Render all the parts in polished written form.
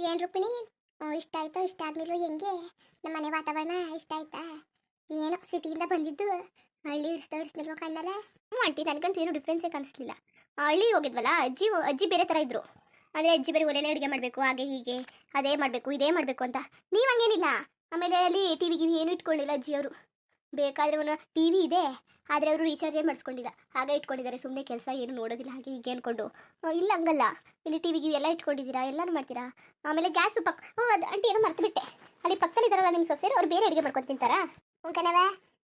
ಏನು ರುಕ್ಮಿಣಿ? ಇಷ್ಟ ಆಯ್ತೋ ಇಷ್ಟ ಆದ್ಮೇಲೂ ಹೆಂಗೆ? ನಮ್ಮ ಮನೆ ವಾತಾವರಣ ಇಷ್ಟ ಆಯ್ತಾ? ಏನೋ ಸಿಟಿಯಿಂದ ಬಂದಿದ್ದು ಹಳ್ಳಿ ಇಡಿಸ್ಲಿಲ್ವ ಕಣ್ಣಲ್ಲ? ಹ್ಞೂ ಆಂಟಿ, ನನಗಂತೂ ಏನು ಡಿಫ್ರೆನ್ಸೇ ಕಾಣಿಸ್ಲಿಲ್ಲ. ಹಳ್ಳಿ ಹೋಗಿದ್ವಲ್ಲ, ಅಜ್ಜಿ ಅಜ್ಜಿ ಬೇರೆ ಥರ ಇದ್ರು. ಆದರೆ ಅಜ್ಜಿ ಬೇರೆ ಒಲೆಯಲ್ಲೇ ಅಡುಗೆ ಮಾಡಬೇಕು, ಹಾಗೆ ಹೀಗೆ ಅದೇ ಮಾಡಬೇಕು ಇದೇ ಮಾಡಬೇಕು ಅಂತ. ನೀವು ಹಂಗೇನಿಲ್ಲ. ಆಮೇಲೆ ಅಲ್ಲಿ ಟಿ ವಿ ಗಿವಿ ಏನು ಇಟ್ಕೊಂಡಿಲ್ಲ ಅಜ್ಜಿಯವರು. ಬೇಕಾದರೆ ಒಂದು ಟಿ ವಿ ಇದೆ, ಆದರೆ ಅವರು ರೀಚಾರ್ಜೇ ಮಾಡಿಸ್ಕೊಂಡಿಲ್ಲ, ಹಾಗೆ ಇಟ್ಕೊಂಡಿದ್ದಾರೆ. ಸುಮ್ಮನೆ ಕೆಲಸ ಏನು ನೋಡೋದಿಲ್ಲ, ಹಾಗೆ ಹೀಗೆ ಅಂದ್ಕೊಂಡು. ಇಲ್ಲ ಹಂಗಲ್ಲ, ಇಲ್ಲಿ ಟಿ ವಿ ಗಿವಿ ಎಲ್ಲ ಇಟ್ಕೊಂಡಿದ್ದೀರಾ, ಎಲ್ಲನೂ ಮಾಡ್ತೀರಾ. ಆಮೇಲೆ ಗ್ಯಾಸು ಅದು ಆಂಟಿ ಏನೋ ಮರ್ತು ಬಿಟ್ಟೆ. ಅಲ್ಲಿ ಪಕ್ಕದಲ್ಲಿ ಇದ್ದಾರಲ್ಲ ನಿಮ್ಮ ಸೊಸೆರು, ಅವ್ರು ಬೇರೆ ಅಡುಗೆ ಮಾಡ್ಕೊಂಡು ತಿಂತಾರಾ? ಉಂಕನವ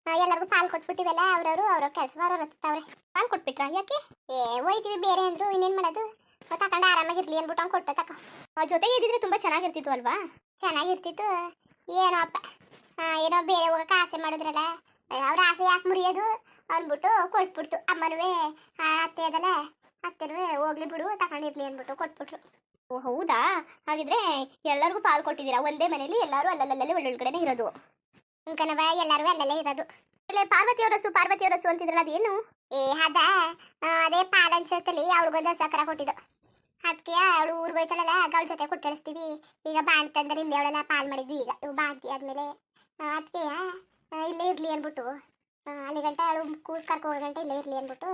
ಎಲ್ಲರಿಗೂ ಪಾಲು ಕೊಟ್ಬಿಟ್ಟಿವಲ್ಲ, ಅವ್ರವ್ರ ಕೆಲಸ ಅವ್ರು ಹತ್ತವ್ರೆ. ಪಾಲು ಕೊಟ್ಬಿಟ್ರಾ? ಯಾಕೆ? ಹೋಯ್ತೀವಿ ಬೇರೆ ಅಂದರು, ಇನ್ನೇನು ಮಾಡೋದು? ತಗೊಂಡು ಆರಾಮಾಗಿರ್ಲಿ ಅಂದ್ಬಿಟ್ಟು ಅವ್ನು ಕೊಟ್ಟೆ ತಕ. ಜೊತೆಗೆ ಇದ್ದಿದ್ರೆ ತುಂಬ ಚೆನ್ನಾಗಿರ್ತಿತ್ತು ಅಲ್ವಾ? ಚೆನ್ನಾಗಿರ್ತಿತ್ತು. ಏನೋ ಅಪ್ಪ, ಏನೋ ಬೇರೆ ಹೋಗಕ್ಕೆ ಆಸೆ ಮಾಡಿದ್ರಲ್ಲ, ಅವ್ರ ಆಸೆ ಯಾಕೆ ಮುರಿಯೋದು ಅಂದ್ಬಿಟ್ಟು ಕೊಟ್ಬಿಡ್ತು. ಅಮ್ಮನೂ ಅತ್ತೆ ಅದಲ್ಲ, ಅತ್ತೆನೂ ಹೋಗ್ಲಿ ಬಿಡು ತಗೊಂಡಿರ್ಲಿ ಅಂದ್ಬಿಟ್ಟು ಕೊಟ್ಬಿಟ್ರು. ಓ ಹೌದಾ? ಹಾಗಿದ್ರೆ ಎಲ್ಲರಿಗೂ ಪಾಲು ಕೊಟ್ಟಿದ್ದೀರಾ? ಒಂದೇ ಮನೇಲಿ ಎಲ್ಲರೂ ಅಲ್ಲಲ್ಲೇ ಒಳ್ಳೊಳಗಡೆನೇ ಇರೋದು? ಕಣವ, ಎಲ್ಲರೂ ಅಲ್ಲಲ್ಲೇ ಇರೋದು. ಇಲ್ಲ ಪಾರ್ವತಿ ಅವರಸು ಅಂತಿದ್ರಲ್ಲ, ಅದೇನು? ಅದೇ ಪಾಲ್ ಅನ್ಸತ್ತಲ್ಲಿ ಅವಳಿಗೊಂದು ಸಕ್ಕರೆ ಕೊಟ್ಟಿದ್ದು. ಅದಕ್ಕೆ ಅವಳು ಊರಿಗೆ ಹೋಯ್ತಾಳಲ್ಲ, ಅವಳ ಜೊತೆ ಕೊಟ್ಟಿಳಿಸ್ತೀವಿ. ಈಗ ಬಾಣ್ತಿ ಅಂದ್ರೆ ಇಲ್ಲಿ ಅವಳೆಲ್ಲ ಪಾಲ್ ಮಾಡಿದ್ವಿ. ಈಗ ಇವು ಬಾಣ್ತಿ ಆದ್ಮೇಲೆ ಅದಕ್ಕೆ ಇಲ್ಲೇ ಇರ್ಲಿ ಅಂದ್ಬಿಟ್ಟು, ಅಲ್ಲಿ ಗಂಟೆ ಅವಳು ಕೂಸ್ ಕರ್ಕೊ ಹೋಗೋ ಗಂಟೆ ಇಲ್ಲೇ ಇರ್ಲಿ ಅಂದ್ಬಿಟ್ಟು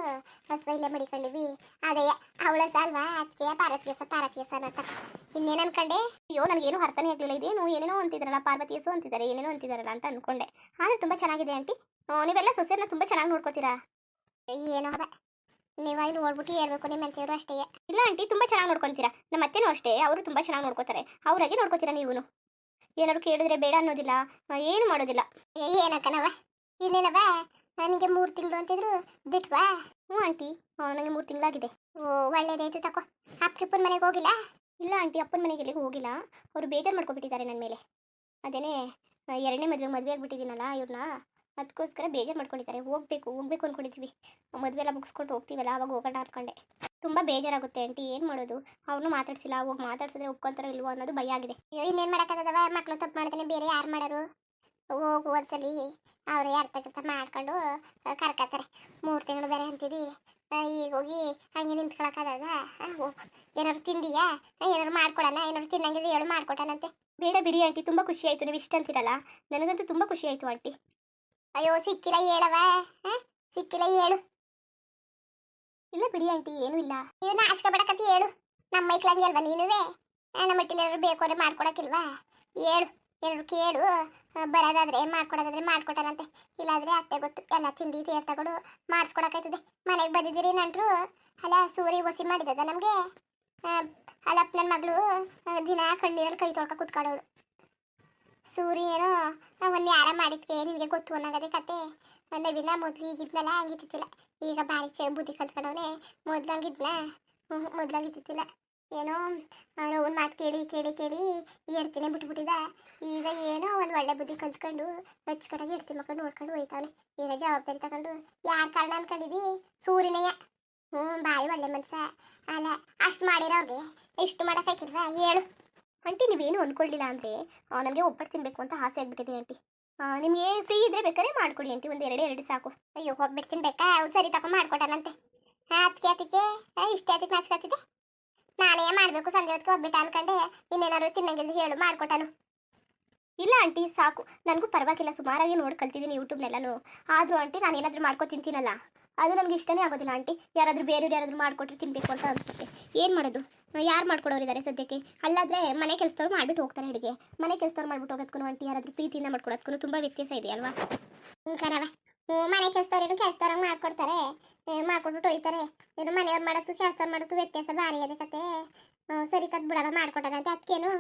ಹಸುವ ಇಲ್ಲೇ ಮಡಿಕೊಂಡಿವಿ. ಅದೇ ಅವಳ ಅಲ್ವಾ, ಅದಕ್ಕೆ ಪಾರ್ವತಿಯಸ ಅಂತ. ಇನ್ನೇನು ಅನ್ಕೊಂಡೆ? ಅಯ್ಯೋ ನನಗೇನು ಅರ್ಥನೇ ಆಗಲಿಲ್ಲ. ಇದೇನು ಏನೇನೋ ಅಂತಿದ್ರಲ್ಲ, ಪಾರ್ವತಿಯಸು ಅಂತಿದ್ದಾರೆ, ಏನೇನೋ ಅಂತಿದ್ದಾರಲ್ಲ ಅಂತ ಅನ್ಕೊಂಡೆ. ಆದರೆ ತುಂಬ ಚೆನ್ನಾಗಿದೆ ಆಂಟಿ. ನೀವೆಲ್ಲ ಸೊಸೆಯನ್ನ ತುಂಬ ಚೆನ್ನಾಗಿ ನೋಡ್ಕೋತೀರಾ. ಏನೋ ನೀವು ಇಲ್ಲಿ ನೋಡ್ಬಿಟ್ಟು ಹೇಳ್ಬೇಕು, ನಿಮ್ಮ ಅಂತೆಯವರು ಅಷ್ಟೇ. ಇಲ್ಲ ಆಂಟಿ, ತುಂಬ ಚೆನ್ನಾಗಿ ನೋಡ್ಕೊತೀರಾ. ನಮ್ಮ ಅತ್ತೆನೂ ಅಷ್ಟೇ, ಅವರು ತುಂಬ ಚೆನ್ನಾಗಿ ನೋಡ್ಕೋತಾರೆ. ಅವ್ರಾಗೆ ನೋಡ್ಕೋತೀರಾ ನೀವು. ಏನಾದ್ರು ಕೇಳಿದ್ರೆ ಬೇಡ ಅನ್ನೋದಿಲ್ಲ, ಏನು ಮಾಡೋದಿಲ್ಲ. ಏನಕ್ಕನವ? ಇನ್ನೇನವ? ನನಗೆ 3 ತಿಂಗಳು ಅಂತಿದ್ರು, ದಿಟ್ವಾ? ಹ್ಞೂ ಆಂಟಿ, ನನಗೆ 3 ತಿಂಗಳಾಗಿದೆ. ಓ ಒಳ್ಳೇದಾಯ್ತು ತಕೋ. ಅಪ್ಪನ ಮನೆಗೆ ಹೋಗಿಲ್ಲ? ಇಲ್ಲ ಆಂಟಿ, ಅಪ್ಪನ ಮನೆಗೆ ಎಲ್ಲಿಗೂ ಹೋಗಿಲ್ಲ. ಅವರು ಬೇಜಾರು ಮಾಡ್ಕೊಬಿಟ್ಟಿದ್ದಾರೆ ನನ್ನ ಮೇಲೆ. ಅದೇನೇ 2ನೇ ಮದುವೆ ಆಗಿಬಿಟ್ಟಿದ್ದೀನಲ್ಲ ಇವ್ರನ್ನ, ಅದಕ್ಕೋಸ್ಕರ ಬೇಜಾರು ಮಾಡ್ಕೊಂಡಿದ್ದಾರೆ. ಹೋಗ್ಬೇಕು ಅಂದ್ಕೊಂಡಿದ್ವಿ. ಮದುವೆ ಎಲ್ಲ ಮುಗಿಸ್ಕೊಂಡು ಹೋಗ್ತೀವಲ್ಲ, ಅವಾಗ ಹೋಗೋಣ ಅನ್ಕೊಂಡೆ. ತುಂಬ ಬೇಜಾರಾಗುತ್ತೆ ಆಂಟಿ, ಏನು ಮಾಡೋದು? ಅವನು ಮಾತಾಡ್ಸಿಲ್ಲ. ಹೋಗಿ ಮಾತಾಡ್ಸಿದ್ರೆ ಒಪ್ಕೊಂತಾರೋ ಇಲ್ವೋ ಅನ್ನೋದು ಭಯ ಆಗಿದೆ. ಅಯ್ಯೋ ಇನ್ನೇನು ಮಾಡೋಕ್ಕಾಗದವ? ಮಕ್ಕಳು ತಪ್ಪು ಮಾಡ್ತಾನೆ, ಬೇರೆ ಯಾರು ಮಾಡೋರು? ಹೋಗು ಒಂದ್ಸಲಿ ಅವ್ರು ಅರ್ಥ ಮಾಡ್ಕೊಂಡು ಕರ್ಕತ್ತಾರೆ. 3 ತಿಂಗಳು ಬೇರೆ ಅಂತಿದ್ದಿ, ಈಗ ಹೋಗಿ ಹಂಗೆ ನಿಂತ್ಕೊಳಕ್ಕಾಗದ? ಹೋಗು. ಏನಾದ್ರು ತಿಂದಿಯಾ? ಏನಾದ್ರು ಮಾಡ್ಕೊಡೋಣ? ಏನಾದ್ರು ತಿನ್ನಂಗಿದ್ರೆ ಹೇಳು, ಮಾಡ್ಕೊಟ್ಟನಂತೆ. ಬೇಡ ಬಿಡಿ ಆಂಟಿ, ತುಂಬ ಖುಷಿ ಆಯಿತು. ನೀವು ಇಷ್ಟ ಅಂತೀರಲ್ಲ, ನನಗಂತೂ ತುಂಬ ಖುಷಿ ಆಯಿತು ಆಂಟಿ. ಅಯ್ಯೋ ಸಿಕ್ಕಿಲ್ಲ ಹೇಳವ, ಸಿಕ್ಕಿಲ್ಲ ಹೇಳು. ಇಲ್ಲ ಬಿಡಿ ಆಂಟಿ, ಏನೂ ಇಲ್ಲ. ನೀವು ನಾಚಿಕೆ ಬಡಕತ್ತಿ ಹೇಳು. ನಮ್ಮ ಮೈಕ್ಳಂಗೆ ಅಲ್ವಾ ನೀನುವೇ? ನಮ್ಮ ಮಟ್ಟಿಲಿ ಏನಾದ್ರು ಬೇಕು ಅಂದ್ರೆ ಮಾಡ್ಕೊಡಕ್ಕಿಲ್ವಾ? ಹೇಳು, ಏನಾದ್ರು ಕೇಳು. ಬರೋದಾದ್ರೆ ಮಾಡ್ಕೊಡೋದಾದ್ರೆ ಮಾಡ್ಕೊಟ್ಟಾನಂತೆ. ಇಲ್ಲಾಂದ್ರೆ ಅತ್ತೆ ಗೊತ್ತು, ಎಲ್ಲ ತಿಂಡಿ ತೇರ್ ತಗೊಂಡು ಮಾಡಿಸ್ಕೊಡಕ್ಕಾಯ್ತದೆ. ಮನೆಗೆ ಬಂದಿದ್ದೀರಿ ನಂಟ್ರು ಅಲ್ಲ, ಸೂರಿ ಒಸಿ ಮಾಡಿದ್ದದ ನಮಗೆ. ಅಲ್ಲಪ್ಪ ನನ್ನ ಮಗಳು ದಿನ ಕಣ್ಣೀರಲ್ಲಿ ಕೈ ತೊಳ್ಕ ಕೂತ್ಕೊಳ್ಳೋಳು. ಸೂರಿ ಏನೋ ಒಂದು ಯಾರ ಮಾಡಿದ್ಕೆ ನಿನಗೆ ಗೊತ್ತು ಅನ್ನೋದೇ ಕತೆ. ನವಿನ ಮೊದಲು ಈಗಿದ್ನಲ್ಲ ಹಂಗಿತ್ತಿಲ್ಲ, ಈಗ ಭಾರಿ ಬುದ್ಧಿ ಕಲ್ತ್ಕೊಂಡವನೇ. ಮೊದ್ಲು ಹಂಗಿದ್ದಿಲ್ಲ. ಏನೋ ಅವನ ಮಾತು ಕೇಳಿ ಹೇಳ್ತೀನಿ ಬಿಟ್ಬಿಟ್ಟಿದ. ಈಗ ಏನೋ ಒಂದು ಒಳ್ಳೆ ಬುದ್ಧಿ ಕಲ್ತ್ಕೊಂಡು ಹಚ್ಕಟಾಗಿ ಇಡ್ತೀನಿ ಮಕ್ಕಳು ನೋಡ್ಕೊಂಡು ಹೋಯ್ತಾವನೆ. ಏನೋ ಜವಾಬ್ದಾರಿ ತಗೊಂಡು. ಯಾರ ಕಾರಣ ಅನ್ಕೊಂಡಿದ್ದಿ? ಸೂರಿನೆಯ. ಭಾರಿ ಒಳ್ಳೆ ಮನ್ಸ ಅಲ್ಲ. ಅಷ್ಟು ಮಾಡಿರೋರಿಗೆ ಇಷ್ಟು ಮಾಡೋಕ್ಕಾಗಿಲ್ವಾ? ಹೇಳು ಆಂಟಿ. ನೀವೇನು ಅಂದ್ಕೊಳ್ಳಿಲ್ಲ ಅಂದರೆ ನನಗೆ ಒಬ್ಬಟ್ಟು ತಿನ್ನಬೇಕು ಅಂತ ಆಸೆ ಆಗಿಬಿಟ್ಟಿದೆ ಆಂಟಿ. ನಿಮಗೆ ಫ್ರೀ ಇದ್ದರೆ ಬೇಕಾದ್ರೆ ಮಾಡ್ಕೊಡಿ ಆಂಟಿ, ಒಂದು 2 ಸಾಕು. ಅಯ್ಯೋ ಹೋಗ್ಬಿಟ್ಟು ತಿನ್ಬೇಕಾ? ಸರಿ ತಗೊಂಡು ಮಾಡ್ಕೊಟ್ಟಾನಂತೆ. ಅದಕ್ಕೆ ಇಷ್ಟೇ ಅದಕ್ಕೆ ನಾಚ್ಕೊತಿದ್ದೆ. ನಾನೇ ಮಾಡಬೇಕು ಸಂಜೆ ಹೊತ್ತಿಗೆ ಹೋಗ್ಬಿಟ್ಟು ಅನ್ಕೊಂಡೆ. ಇನ್ನೇನಾದ್ರು ತಿನ್ನಂಗಿದ್ರೆ ಹೇಳು, ಮಾಡ್ಕೊಟ್ಟಾನು. ಇಲ್ಲ ಆಂಟಿ ಸಾಕು, ನನಗೂ ಪರವಾಗಿಲ್ಲ. ಸುಮಾರಾಗಿ ನೋಡಿ ಕಲ್ತಿದ್ದೀನಿ ಯೂಟ್ಯೂಬ್ನೆಲ್ಲನೂ. ಆದರೂ ಆಂಟಿ ನಾನು ಏನಾದರೂ ಮಾಡ್ಕೊ ತಿಂತೀನಲ್ಲ, ಅದು ನನಗೆ ಇಷ್ಟನೇ ಆಗೋದಿಲ್ಲ ಆಂಟಿ. ಬೇರೆಯವ್ರು ಯಾರಾದರೂ ಮಾಡಿಕೊಟ್ರೆ ತಿನ್ನಬೇಕು ಅಂತ ಅನಿಸುತ್ತೆ. ಏನು ಮಾಡೋದು? ಯಾರು ಮಾಡ್ಕೊಡೋರಿದ್ದಾರೆ ಸದ್ಯಕ್ಕೆ? ಅಲ್ಲಾದರೆ ಮನೆ ಕೆಲಸದವ್ರು ಮಾಡಿಬಿಟ್ಟು ಹೋಗ್ತಾರೆ ಅಡುಗೆ. ಮನೆ ಕೆಲಸದವ್ರು ಮಾಡಿಬಿಟ್ಟು ಹೋಗೋದಕ್ಕೂ ಆಂಟಿ ಯಾರಾದರೂ ಪ್ರೀತಿಯಿಂದ ಮಾಡ್ಕೊಡೋದಕ್ಕೂ ತುಂಬ ವ್ಯತ್ಯಾಸ ಇದೆ ಅಲ್ವಾ? ಕರವ ಮನೆ ಕೆಲಸದವ್ರಂಗೆ ಮಾಡ್ಕೊಡ್ತಾರೆ, ಮಾಡ್ಕೊಟ್ಬಿಟ್ಟು ಹೋಯ್ತಾರೆ. ಏನು ಮನೆಯವ್ರು ಮಾಡೋಕ್ಕೂ ಕೆಲಸದವ್ರು ಮಾಡೋಕ್ಕೂ ವ್ಯತ್ಯಾಸ ಭಾರಿ ಅದೇ ಕತೆ. ಸರಿ ಕತ್ ಬಿಡವ ಮಾಡ್ಕೊಟ್ಟಾರಂತೆ. ಅದಕ್ಕೇನು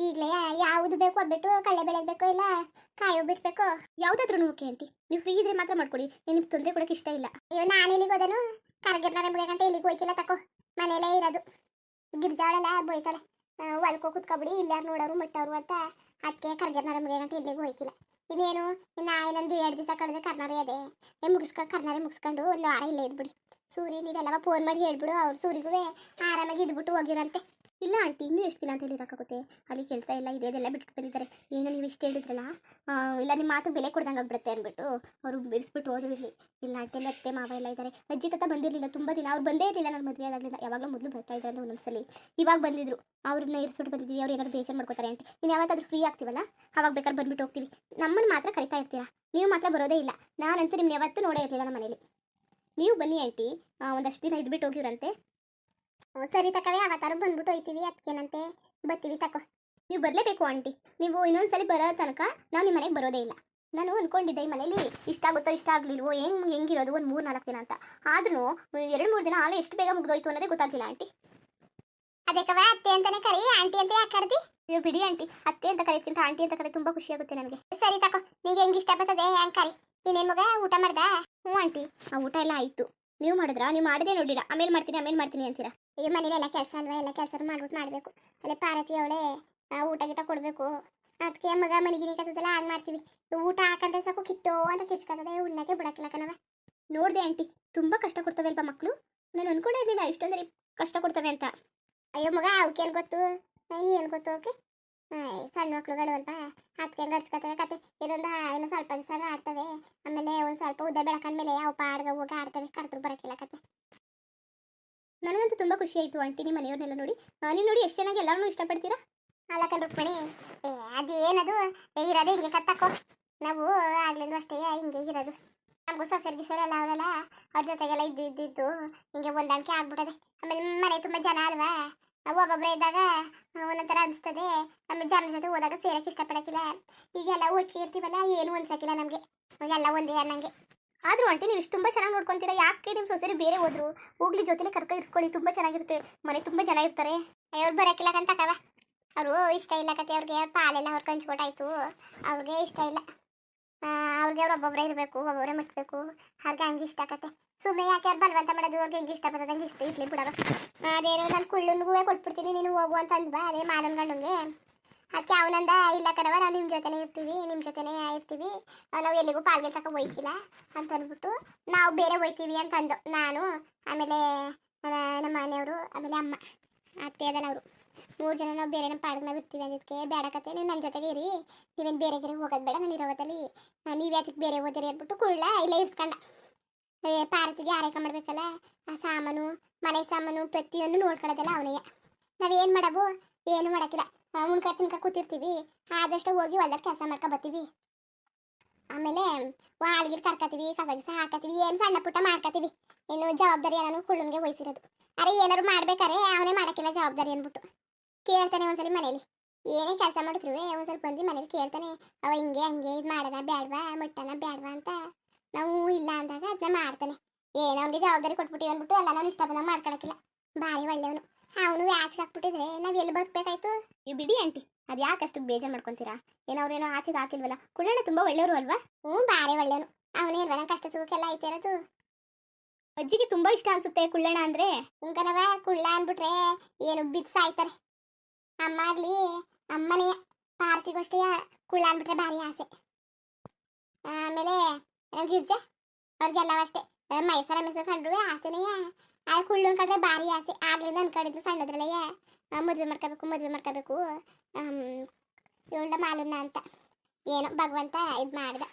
ಈಗಲೇ ಯಾವುದು ಬೇಕು ಒಬ್ಬಿಟ್ಟು ಕಳ್ಳೆ ಬೆಳೆಯಬೇಕು, ಇಲ್ಲ ಕಾಯಿ ಬಿಟ್ಬೇಕು, ಯಾವುದಾದ್ರೂ ಓಕೆ ಆಂಟಿ. ನೀವು ಫ್ರೀ ಇದ್ರೆ ಮಾತ್ರ ಮಾಡ್ಕೊಡಿ, ನಿಮ್ಗೆ ತೊಂದರೆ ಕೊಡೋಕೆ ಇಷ್ಟ ಇಲ್ಲ. ಅಯ್ಯೋ ನಾನು ಇಲ್ಲಿಗೆ ಹೋದನು ಕರಗಿರ್ನ ನಮಗೆ ಗಂಟೆ ಇಲ್ಲಿಗೆ ಹೋಯ್ಕಿಲ್ಲ ತಕೋ, ಮನೇಲೇ ಇರೋದು. ಗಿರ್ಜಾವಳೆಲ್ಲ ಬೋಯ್ತಾಳೆ, ಹೊಲ್ಕೋ ಕುತ್ಕೊಬಿಡಿ ಇಲ್ಲಾರು ನೋಡೋರು ಮಟ್ಟವರು ಅಂತ. ಅದಕ್ಕೆ ಕರಗಿರ್ನ ನಮಗೆ ಗಂಟೆ ಇಲ್ಲಿಗೆ ಹೋಯ್ಕಿಲ್ಲ. ಇನ್ನೇನು ಇನ್ನೊಂದು 2 ದಿವಸ ಕಳೆದ್ರೆ ಕರ್ನಾರೆ ಅದೇ ಕರ್ನಾರೆ ಮುಗಿಸ್ಕೊಂಡು 1 ವಾರ ಇಲ್ಲೇ ಇದ್ಬಿಡಿ. ಸೂರಿ ನೀವೆಲ್ಲವ ಫೋನ್ ಮಾಡಿ ಹೇಳ್ಬಿಡು, ಅವ್ರು ಸೂರಿಗೂ ಆರಾಮಾಗಿ ಇದ್ಬಿಟ್ಟು ಹೋಗಿರಂತೆ. ಇಲ್ಲ ಆಂಟಿ, ಇನ್ನೂ ಎಷ್ಟು ದಿನ ಅಂತ ಹೇಳಿರೋಕ್ಕಾಗುತ್ತೆ, ಅಲ್ಲಿ ಕೆಲಸ ಎಲ್ಲ ಇದೆ, ಅದೆಲ್ಲ ಬಿಟ್ಟು ಬಂದಿದ್ದಾರೆ. ಏನೋ ನೀವು ಇಷ್ಟು ಹೇಳಿದ್ರಲ್ಲ, ಇಲ್ಲ ನಿಮ್ಮ ಮಾತು ಬೆಲೆ ಕೊಡ್ದಂಗೆ ಆಗ್ಬಿಡುತ್ತೆ ಅಂದ್ಬಿಟ್ಟು ಅವರು ಬಿಡಿಸ್ಬಿಟ್ಟು ಹೋದ್ರು ಇಲ್ಲಿ. ಇಲ್ಲ ಆಂಟಿ, ಅತ್ತೆ ಮಾವ ಎಲ್ಲ ಇದ್ದಾರೆ. ಅಜ್ಜಿ ತಾತ ಬಂದಿರಲಿಲ್ಲ ತುಂಬ ದಿನ, ಅವ್ರು ಬಂದೇ ಇರಲಿಲ್ಲ. ನನ್ನ ಮದುವೆ ಆದಾಗಲಿಲ್ಲ, ಯಾವಾಗಲೂ ಮೊದಲು ಬರ್ತಾ ಇದ್ದಾರೆ ಅಂತ ಒಂದೊಂದ್ಸಲಿ. ಇವಾಗ ಬಂದಿದ್ರು, ಅವ್ರನ್ನ ಇರಿಸ್ಬಿಟ್ಟು ಬಂದಿದ್ದೀವಿ. ಅವ್ರು ಏನಾದ್ರು ಬೇಜಾರು ಮಾಡ್ಕೋತಾರೆ ಆಂಟಿ. ಇನ್ನು ಯಾವತ್ತಾದ್ರೂ ಫ್ರೀ ಆಗ್ತೀವಲ್ಲ ಅವಾಗ ಬೇಕಾದ್ರೆ ಬಂದ್ಬಿಟ್ಟು ಹೋಗ್ತೀವಿ. ನಮ್ಮನ್ನು ಮಾತ್ರ ಕರಿತಾ ಇರ್ತೀರಾ, ನೀವು ಮಾತ್ರ ಬರೋದೇ ಇಲ್ಲ. ನಾನಂತೂ ನಿಮ್ನ ಯಾವತ್ತೂ ನೋಡೇ ಇರಲಿಲ್ಲ ನಮ್ಮ ಮನೇಲಿ. ನೀವು ಬನ್ನಿ ಆಂಟಿ, ಒಂದಷ್ಟು ದಿನ ಇದ್ಬಿಟ್ಟು ಹೋಗಿವ್ರಂತೆ. ಸರಿ ತಕವೇ, ಅವತ್ತಾರು ಬಂದ್ಬಿಟ್ಟು ಹೋಯ್ತೀವಿ, ಅದಕ್ಕೇನಂತೆ ಬರ್ತೀವಿ ತಕೋ. ನೀವು ಬರಲೇಬೇಕು ಆಂಟಿ. ನೀವು ಇನ್ನೊಂದ್ಸಲಿ ಬರೋ ತನಕ ನಾವು ನಿಮ್ಮ ಮನೆಗೆ ಬರೋದೇ ಇಲ್ಲ. ನಾನು ಅಂದ್ಕೊಂಡಿದ್ದೆ ಈ ಮನೇಲಿ ಇಷ್ಟ ಆಗುತ್ತೋ ಇಷ್ಟ ಆಗಲಿಲ್ವೋ, ಹೆಂಗಿರೋದು ಒಂದು 3-4 ದಿನ ಅಂತ. ಆದ್ರೂ 2-3 ದಿನ ಆಲೆ ಎಷ್ಟು ಬೇಗ ಮುಗ್ದೋಯ್ತು ಅನ್ನೋದೇ ಗೊತ್ತಾಗ್ತಿಲ್ಲ ಆಂಟಿ. ಅದೇ ಕವ, ಅತ್ತೆ ಅಂತಾನೆ ಕರಿ, ಆಂಟಿ ಅಂತ ಯಾಕೆ ಕರ್ದಿ? ನೀವು ಬಿಡಿ ಆಂಟಿ, ಅತ್ತೆ ಅಂತ ಕರೀತಿಂತ ಆಂಟಿ ಅಂತ ಕರಿ ತುಂಬ ಖುಷಿ ಆಗುತ್ತೆ ನನಗೆ. ಸರಿ ತಕೋ, ನಿಂಗೆ ಹೆಂಗೆ ಇಷ್ಟ ಬರ್ತದೆ ಹ್ಯಾಂಗೆ ಕರಿ. ನೀನೇನು ಮಗ ಊಟ ಮಾಡ್ದ? ಹ್ಞೂ ಆಂಟಿ, ಆ ಊಟ ಎಲ್ಲ ಆಯಿತು. ನೀವು ಮಾಡಿದ್ರಾ? ನೀವು ಮಾಡದೇ ನೋಡಿಲ್ಲ, ಆಮೇಲೆ ಮಾಡ್ತೀನಿ ಅಂತೀರಾ. ಈ ಮನೇಲಿ ಎಲ್ಲ ಕೆಲಸ ಅಲ್ವಾ, ಎಲ್ಲ ಕೆಲಸ ಮಾಡ್ಬಿಟ್ಟು ಮಾಡಬೇಕು. ಅಲ್ಲೇ ಪಾರ್ವತಿ ಅವಳೇ ಊಟ ಗಿಟ ಕೊಡಬೇಕು. ಅದಕ್ಕೆ ಮಗ ಮನೆಗಿನಿ ಕತ್ತದಲ್ಲ ಹಾಗೆ ಮಾಡ್ತೀವಿ. ಊಟ ಹಾಕೊಂಡ್ರೆ ಸಾಕು ಕಿತ್ತೋ ಅಂತ ಕಿಚ್ಕತ್ತದೆ, ಉಣ್ಣಕ್ಕೆ ಬಿಡಕ್ಕಿಲ್ಲ ಕಣವ. ನೋಡಿದೆ ಆಂಟಿ, ತುಂಬ ಕಷ್ಟ ಕೊಡ್ತವೆ ಅಲ್ವಾ ಮಕ್ಕಳು. ನಾನು ಅನ್ಕೊಂಡೇ ಇರಲಿಲ್ಲ ಇಷ್ಟೊಂದರೆ ಕಷ್ಟ ಕೊಡ್ತವೆ ಅಂತ. ಅಯ್ಯೋ ಮಗ, ಅವಕ್ಕೇನು ಗೊತ್ತು, ಏನು ಗೊತ್ತು ಓಕೆ. ಸಣ್ಣ ಮಕ್ಳುಗಳು ಅಲ್ವಾ, ಅದಕ್ಕೆ ಹೆಂಗೆ ಹರ್ಚ್ಕೊತವೆ ಕತೆ. ಇನ್ನೂ ಸ್ವಲ್ಪ ದಿವಸ ಆಡ್ತವೆ, ಆಮೇಲೆ ಒಂದು ಸ್ವಲ್ಪ ಉದ್ದ ಬೆಳಕಂಡ್ಮೇಲೆ ಅವು ಪಾಡ್ಗೆ ಹೋಗಿ ಆಡ್ತವೆ, ಕರೆದ್ರು ಬರೋಕ್ಕಿಲ್ಲ ಕತೆ. ನನಗಂತೂ ತುಂಬ ಖುಷಿ ಆಯಿತು ಆಂಟಿ, ನಿಮ್ಮ ಮನೆಯವ್ರನ್ನೆಲ್ಲ ನೋಡಿ. ನೀವು ನೋಡಿ ಎಷ್ಟು ಚೆನ್ನಾಗಿ ಎಲ್ಲರೂ ಇಷ್ಟಪಡ್ತೀರಾ. ಅಲ್ಲ ಕಣ್ ರುಕ್ಮಿಣಿ, ಅದೇನದು ಇರೋದು ಹಿಂಗೆ ಕತ್ತಾಕೋ. ನಾವು ಆಗ್ಲಿಂದ ಅಷ್ಟೇ ಹಿಂಗೆ ಇರೋದು. ನಮಗೂ ಸೊಸೆರ್ಗಿ ಸರಿ ಎಲ್ಲ ಅವರೆಲ್ಲ ಅವ್ರ ಜೊತೆಗೆಲ್ಲ ಇದ್ದು ಹಿಂಗೆ ಹೊಂದಾಣಿಕೆ ಆಗ್ಬಿಟ್ಟದೆ. ಆಮೇಲೆ ಮನೆ ತುಂಬ ಜನ ಅಲ್ವಾ, ನಾವು ಒಬ್ಬೊಬ್ಬರೇ ಇದ್ದಾಗ ಒಂದೊಂಥರ ಅನಿಸ್ತದೆ. ಆಮೇಲೆ ಜನ ಜೊತೆ ಹೋದಾಗ ಸೇರಕ್ಕೆ ಇಷ್ಟಪಡೋಕ್ಕಿಲ್ಲ. ಈಗೆಲ್ಲ ಒಟ್ಟಿಗೆ ಇರ್ತೀವಲ್ಲ, ಏನು ಅನ್ಸೋಕ್ಕಿಲ್ಲ ನಮಗೆ, ಎಲ್ಲ ಒಂದೇ ಅನ್ನಂಗೆ. ಆದರೂ ಆಂಟಿ, ನೀವು ಇಷ್ಟು ತುಂಬ ಚೆನ್ನಾಗಿ ನೋಡ್ಕೊತೀರಾ. ಯಾಕೆ ನಿಮ್ಮ ಸೊಸೆರು ಬೇರೆ ಹೋದ್ರು? ಹೋಗ್ಲಿ, ಜೊತೆಲೆ ಕರ್ಕ ಇರಿಸ್ಕೊಳ್ಳಿ, ತುಂಬ ಚೆನ್ನಾಗಿರುತ್ತೆ. ಮನೆ ತುಂಬ ಜನ ಇರ್ತಾರೆ. ಅವ್ರು ಬರೋಕ್ಕಿಲ್ಲ ಕಂತಕವ, ಅವರು ಇಷ್ಟ ಇಲ್ಲ ಕತೆ. ಅವ್ರಿಗೆ ಪಾಲೆಲ್ಲ ಅವ್ರು ಕಂಚ್ಕೊಟ್ಟಾಯ್ತು, ಅವ್ರಿಗೆ ಇಷ್ಟ ಇಲ್ಲ. ಅವ್ರಿಗೆ ಅವ್ರು ಒಬ್ಬೊಬ್ಬರೇ ಇರಬೇಕು, ಒಬ್ಬೊಬ್ಬರೇ ಮುಟ್ಬೇಕು. ಅವ್ರಿಗೆ ಹಂಗೆ ಇಷ್ಟ ಆಕತ್ತೆ. ಸುಮ್ಮನೆ ಯಾಕೆ ಅವ್ರು ಬಲವಂತ ಮಾಡೋದು? ಅವ್ರಿಗೆ ಹೆಂಗೆ ಇಷ್ಟ ಬರ್ತದೆ ಹಂಗೆ ಇಷ್ಟ ಇರ್ಲಿ ಬಿಡೋದು. ಅದೇನೋ ನಾನು ಕುಳ್ಳನ್ಗೂ ಕೊಟ್ಬಿಡ್ತೀನಿ, ನೀನು ಹೋಗು ಅಂತ ಅಂದ್ವಾ, ಅದೇ ಮಾದನ್ಗಂಡಂಗೆ. ಅದಕ್ಕೆ ಅವನಂದ, ಇಲ್ಲ ಕಣವ, ನಾವು ನಿಮ್ಮ ಜೊತೆನೇ ಇರ್ತೀವಿ, ನಾವು ಎಲ್ಲಿಗೂ ಪಾಲ್ಗೆ ತಕ ಹೋಯ್ಕಿಲ್ಲ ಅಂತ ಅಂದ್ಬಿಟ್ಟು ನಾವು ಬೇರೆ ಹೋಯ್ತೀವಿ ಅಂತಂದು ನಾನು, ಆಮೇಲೆ ನಮ್ಮ ಮನೆಯವರು, ಆಮೇಲೆ ಅಮ್ಮ ಅತ್ತೆ ಅದಲ್ಲ ಅವರು 3 ಜನ ನಾವು ಬೇರೆ ನಮ್ಮ ಪಾಡಿಗೆ ನಾವು ಇರ್ತೀವಿ. ಅದಕ್ಕೆ ಬೇಡ ಕತೆ, ನೀವು ನನ್ನ ಜೊತೆಗೆ ಇರಿ, ನೀವೇನು ಬೇರೆ ಹೋಗೋದು ಬೇಡ, ನಾನು ಇರೋದಲ್ಲಿ ನೀವು ಯಾತಕ್ಕೆ ಬೇರೆ ಓದಿರಿ ಅಂದ್ಬಿಟ್ಟು ಕುಳ್ಳ ಇಲ್ಲೇ ಇರ್ಸ್ಕೊಂಡ. ಪಾರ್ವತಿಗೆ ಆರೈಕೆ ಮಾಡಬೇಕಲ್ಲ, ಆ ಸಾಮಾನು, ಮನೆ ಸಾಮಾನು ಪ್ರತಿಯೊಂದು ನೋಡ್ಕೊಳ್ಳೋದಲ್ಲ ಅವನೇ. ನಾವೇನು ಮಾಡವು? ಏನು ಮಾಡೋಕ್ಕಿಲ್ಲ, ಮುನ್ಕ ತಿನ್ಕ ಕೂತಿರ್ತೀವಿ. ಆದಷ್ಟು ಹೋಗಿ ಹೊಲ್ದಾಗ ಕೆಲಸ ಮಾಡ್ಕೊ ಬರ್ತೀವಿ. ಆಮೇಲೆ ವಾಲ್ಗಿರ್ ಕರ್ಕತೀವಿ, ಕಸ ಹಾಕತ್ತೀವಿ, ಏನು ಸಣ್ಣ ಪುಟ್ಟ ಮಾಡ್ಕತೀವಿ. ಇನ್ನು ಜವಾಬ್ದಾರಿ ಏನಾನು ಕುಳ್ಳನ್ಗೆ ವಹಿಸಿರೋದು. ಅರೆ ಏನಾರು ಮಾಡ್ಬೇಕಾರೆ ಅವನೇ ಮಾಡೋಕ್ಕಿಲ್ಲ ಜವಾಬ್ದಾರಿ ಅಂದ್ಬಿಟ್ಟು ಕೇಳ್ತಾನೆ. ಒಂದ್ಸಲಿ ಮನೇಲಿ ಏನೇ ಕೆಲಸ ಮಾಡಿದ್ರು ಒಂದ್ಸಲ ಬಂದು ಮನೇಲಿ ಕೇಳ್ತಾನೆ, ಅವ ಹಿಂಗೆ ಹಂಗೆ ಇದು ಮಾಡೋಣ ಬ್ಯಾಡ್ವಾ, ಮುಟ್ಟನ ಬ್ಯಾಡ್ವಾ ಅಂತ. ನಾವು ಇಲ್ಲ ಅಂದಾಗ ಅದನ್ನ ಮಾಡ್ತಾನೆ. ಏನೋ ಅವ್ನಿಗೆ ಜವಾಬ್ದಾರಿ ಕೊಟ್ಬಿಟ್ಟಿವಿ ಅಂದ್ಬಿಟ್ಟು ಎಲ್ಲ ನಾವು ಇಷ್ಟ ಬಂದಾಗ ಮಾಡ್ಕೊಳಕ್ಕಿಲ್ಲ. ಭಾರಿ ಒಳ್ಳೆಯವನು. ಅವನು ಆಚೆಗೆ ಹಾಕ್ಬಿಟ್ಟಿದ್ರೆ ನಾವು ಎಲ್ಲಿ ಬದುಕಬೇಕಾಯ್ತು? ನೀವು ಬಿಡಿ ಆಂಟಿ, ಅದು ಯಾಕೆ ಅಷ್ಟು ಬೇಜಾರು ಮಾಡ್ಕೊತೀರಾ? ಏನೋ ಆಚೆಗೆ ಹಾಕಿಲ್ವಲ್ಲ. ಕುಳ್ಳಣ್ಣ ತುಂಬ ಒಳ್ಳೆಯವರು ಅಲ್ವಾ? ಹ್ಞೂ, ಭಾರಿ ಒಳ್ಳೆಯವನು. ಅವನೇ ಅಲ್ವಾ ನಂಗೆ ಕಷ್ಟ ಸುಖಕ್ಕೆಲ್ಲ ಐತೆ ಇರೋದು. ಅಜ್ಜಿಗೆ ತುಂಬ ಇಷ್ಟ ಅನ್ಸುತ್ತೆ ಕುಳ್ಳಣ್ಣ ಅಂದರೆ. ಉಂಕನವ, ಕುಳ್ಳ ಅಂದ್ಬಿಟ್ರೆ ಏನು ಬಿದ್ದು ಸಾಯ್ತಾರೆ. ಅಮ್ಮ ಆಗಲಿ, ಅಮ್ಮನೇ ಪಾರ್ತಿಗೋಷ್ಟೇ ಕುಳ್ಳ ಅಂದ್ಬಿಟ್ರೆ ಭಾರಿ ಆಸೆ. ಆಮೇಲೆ ಗಿರ್ಜಾ ಅವ್ರಿಗೆಲ್ಲ ಅಷ್ಟೇ, ಮೈಸೂರ ಕಂಡ್ರು ಆಸೆನೇ. ಆ ಕುಳ್ಳು ಕಂಡ್ರೆ ಭಾರಿ ಆಸೆ. ಆಗ್ಲಿಂದ ಅನ್ಕೊಂಡಿದ್ರು ಸಣ್ಣದ್ರಲ್ಲೇ ಮದುವೆ ಮಾಡ್ಕೋಬೇಕು ಇವಳ ಮಾಲೂನ ಅಂತ. ಏನೋ ಭಗವಂತ ಇದು ಮಾಡ್ದ.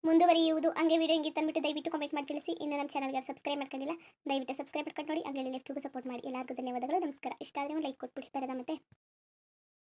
ಮುಂದುವರಿಯುವುದು. ಹಂಗೆ ವಿಡಿಯೋ ಹಿಂಗಿತ್ತು ಅಂದ್ಬಿಟ್ಟು ದಯವಿಟ್ಟು ಕಮೆಂಟ್ ಮಾಡಿ ತಿಳಿಸಿ. ಇನ್ನು ನಮ್ಮ ಚಾನಲ್ಗೆ ಸಬ್ಸ್ಕ್ರೈಬ್ ಮಾಡ್ಕೊಂಡಿಲ್ಲ, ದಯವಿಟ್ಟು ಸಬ್ಸ್ಕ್ರೈಬ್ ಮಾಡ್ಕೊಂಡು ನೋಡಿ. ಹಂಗೆ ಲೆಫ್ಟಿಗೂ ಸಪೋರ್ಟ್ ಮಾಡಿ. ಎಲ್ಲರಿಗೂ ಧನ್ಯವಾದಗಳು, ನಮಸ್ಕಾರ. ಇಷ್ಟ ಆದರೆ ಒಂದು ಲೈಕ್ ಕೊಟ್ಬಿಡಿ. ಬರೋದ ಮತ್ತೆ.